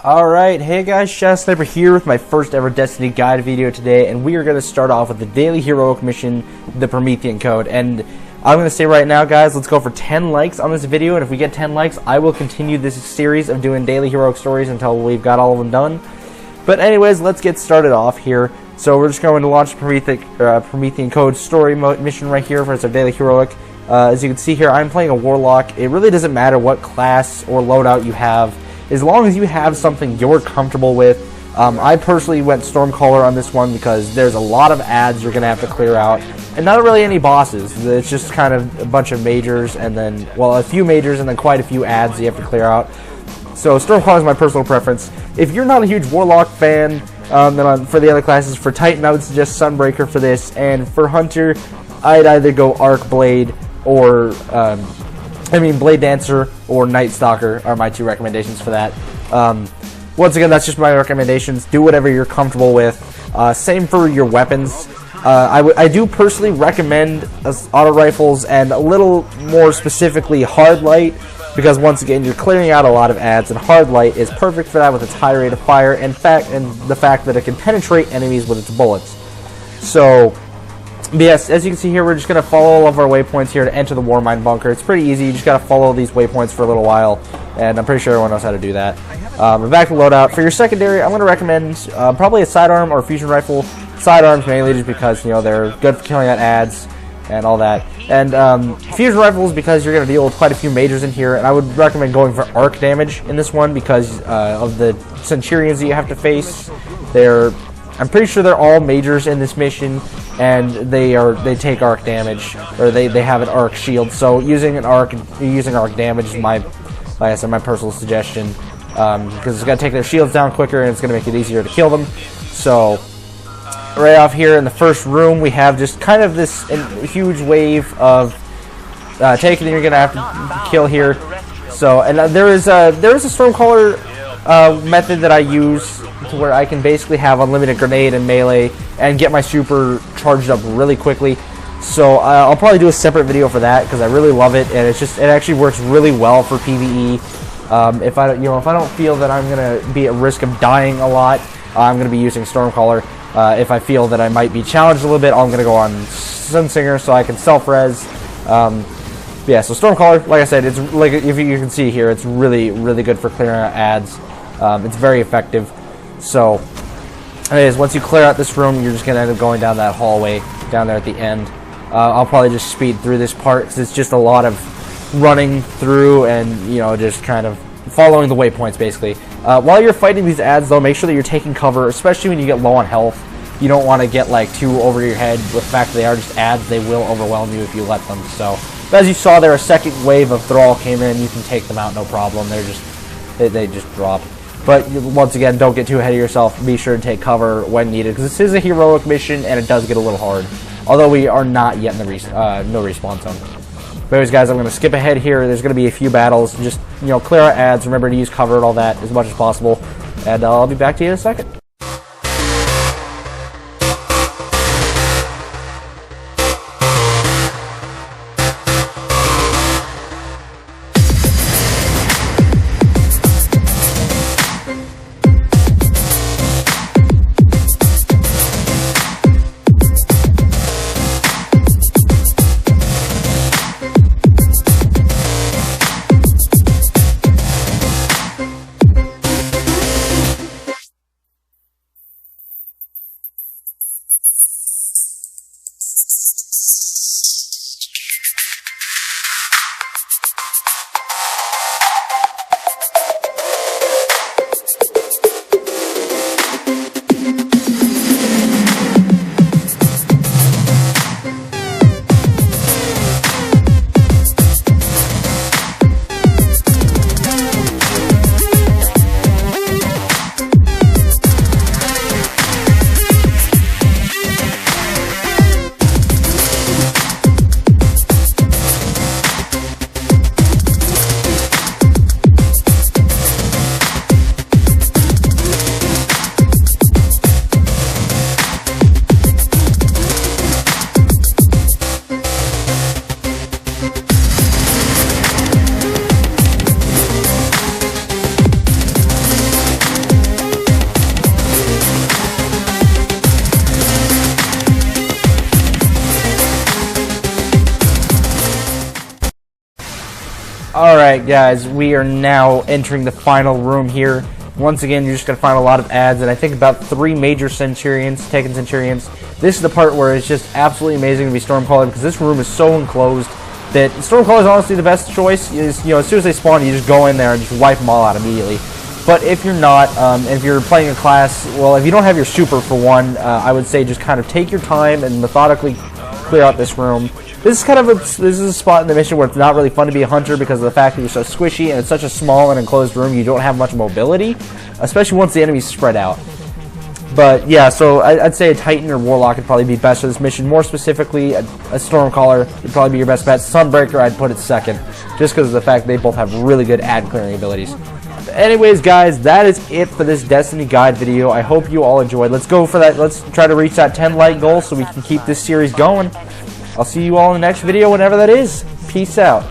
Alright, hey guys, Shadow Sniper here with my first ever Destiny guide video today, and we are going to start off with the daily heroic mission, the Promethean code. And I'm going to say right now, guys, let's go for 10 likes on this video, and if we get 10 likes, I will continue this series of doing daily heroic stories until we've got all of them done. But anyways, let's get started off here. So we're just going to launch the Promethean code story mission right here for our daily heroic. As you can see here, I'm playing a warlock. It really doesn't matter what class or loadout you have, as long as you have something you're comfortable with. I personally went Stormcaller on this one because there's a lot of ads you're going to have to clear out, and not really any bosses. It's just kind of a bunch of majors, and then, well, a few majors, and then quite a few ads you have to clear out. So Stormcaller is my personal preference. If you're not a huge Warlock fan, then for the other classes, for Titan I would suggest Sunbreaker for this, and for Hunter I'd either go Arc Blade or Blade Dancer or Night Stalker are my two recommendations for that. Once again, that's just my recommendations. Do whatever you're comfortable with. Same for your weapons. I do personally recommend auto rifles and a little more specifically hard light, because once again you're clearing out a lot of ads, and hard light is perfect for that with its high rate of fire and the fact that it can penetrate enemies with its bullets. So but yes, as you can see here, we're just going to follow all of our waypoints here to enter the Warmind bunker. It's pretty easy. You just got to follow these waypoints for a little while, and I'm pretty sure everyone knows how to do that. Back to loadout. For your secondary, I'm going to recommend probably a sidearm or a fusion rifle. Sidearms mainly just because, you know, they're good for killing out ads and all that. And fusion rifles because you're going to deal with quite a few majors in here, and I would recommend going for arc damage in this one because of the Centurions that you have to face. I'm pretty sure they're all majors in this mission, and they take arc damage, or they have an arc shield. So using arc damage is like I said, my personal suggestion, because it's going to take their shields down quicker and it's going to make it easier to kill them. So right off here in the first room, we have just kind of this huge wave of taking that you're going to have to kill here. So, and there is a Stormcaller method that I use to where I can basically have unlimited grenade and melee and get my super charged up really quickly. So I'll probably do a separate video for that because I really love it, and it actually works really well for PvE. If I don't feel that I'm gonna be at risk of dying a lot, I'm gonna be using Stormcaller. If I feel that I might be challenged a little bit, I'm gonna go on Sunsinger so I can self-res. Yeah, so Stormcaller, like I said, it's like, if you can see here, it's really, really good for clearing out ads. It's very effective. So, anyways, once you clear out this room, you're just going to end up going down that hallway down there at the end. I'll probably just speed through this part because it's just a lot of running through and, you know, just kind of following the waypoints, basically. While you're fighting these ads, though, make sure that you're taking cover, especially when you get low on health. You don't want to get, like, too over your head with the fact that they are just ads. They will overwhelm you if you let them. So, as you saw there, a second wave of Thrall came in. You can take them out, no problem. They just drop. But once again, don't get too ahead of yourself. Be sure to take cover when needed, because this is a heroic mission and it does get a little hard. Although we are not yet in the no respawn zone. But anyways, guys, I'm going to skip ahead here. There's going to be a few battles. Just, you know, clear out ads. Remember to use cover and all that as much as possible. And I'll be back to you in a second. Alright guys, we are now entering the final room here. Once again, you're just going to find a lot of ads, and I think about 3 major Centurions, Taken Centurions. This is the part where it's just absolutely amazing to be Stormcaller, because this room is so enclosed that Stormcaller is honestly the best choice. Is, you know, as soon as they spawn, you just go in there and just wipe them all out immediately. But if you're not, if you're playing a class, well, if you don't have your super for one, I would say just kind of take your time and methodically clear out this room. This is kind of this is a spot in the mission where it's not really fun to be a hunter because of the fact that you're so squishy and it's such a small and enclosed room. You don't have much mobility, especially once the enemies spread out. But yeah, so I'd say a Titan or Warlock would probably be best for this mission. More specifically, a Stormcaller would probably be your best bet. Sunbreaker, I'd put it second, just because of the fact they both have really good ad clearing abilities. But anyways, guys, that is it for this Destiny Guide video. I hope you all enjoyed. Let's go for that. Let's try to reach that 10 like goal so we can keep this series going. I'll see you all in the next video, whenever that is. Peace out.